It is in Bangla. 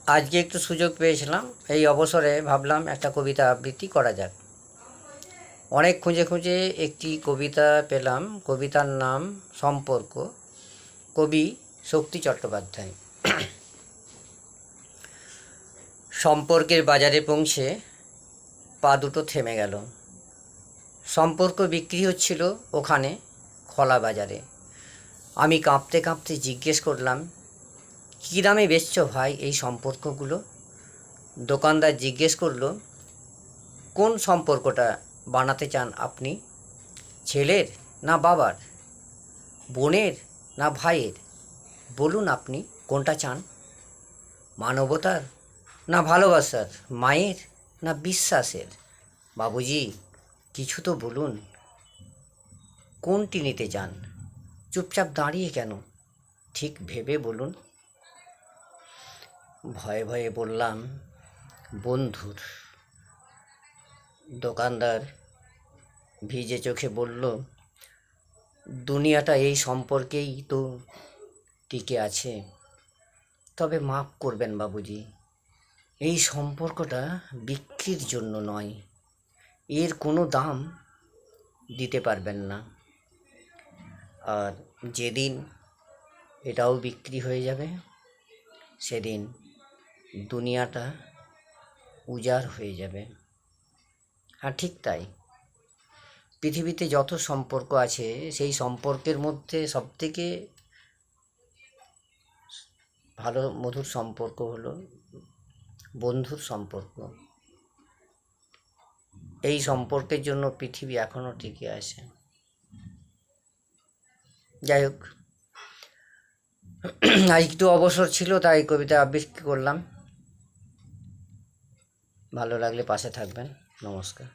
আজকে একটু সুযোগ পেয়েছিলাম, এই অবসরে ভাবলাম একটা কবিতা আবৃত্তি করা যাক। অনেক খুঁজে খুঁজে একটি কবিতা পেলাম, কবিতার নাম সম্পর্ক, কবি শক্তি চট্টোপাধ্যায়। সম্পর্কের বাজারে পৌঁছে পা দুটো থেমে গেল। সম্পর্ক বিক্রি হচ্ছিল ওখানে খোলা বাজারে। আমি কাঁপতে কাঁপতে জিজ্ঞেস করলাম, কী দামে বেচছো ভাই এই সম্পর্কগুলো? দোকানদার জিজ্ঞেস করলো, কোন সম্পর্কটা বানাতে চান আপনি? ছেলের না বাবার, বোনের না ভাইয়ের? বলুন আপনি কোনটা চান? মানবতার না ভালোবাসার, মায়ের না বিশ্বাসের? বাবুজি কিছু তো বলুন, কোনটি নিতে চান? চুপচাপ দাঁড়িয়ে কেন, ঠিক ভেবে বলুন। ভয়ে ভয়ে বললাম, বন্ধুর। দোকানদার ভিজে চোখে বলল, দুনিয়াটা এই সম্পর্কেই তো টিকে আছে। তবে মাফ করবেন বাবুজি, এই সম্পর্কটা বিক্রির জন্য নয়, এর কোনো দাম দিতে পারবেন না। আর যেদিন এটাও বিক্রি হয়ে যাবে, সেদিন দুনিয়াটা উজাড় হয়ে যাবে। আর ঠিক তাই, পৃথিবীতে যত সম্পর্ক আছে সেই সম্পর্কের মধ্যে সবথেকে ভালো মধুর সম্পর্ক হলো বন্ধুর সম্পর্ক। এই সম্পর্কের জন্য পৃথিবী এখনও টিকে আছে। যাই হোক, আজ একটু অবসর ছিল তাই কবিতা আবৃত্তি করলাম। ভালো লাগলে পাশে থাকবেন। নমস্কার।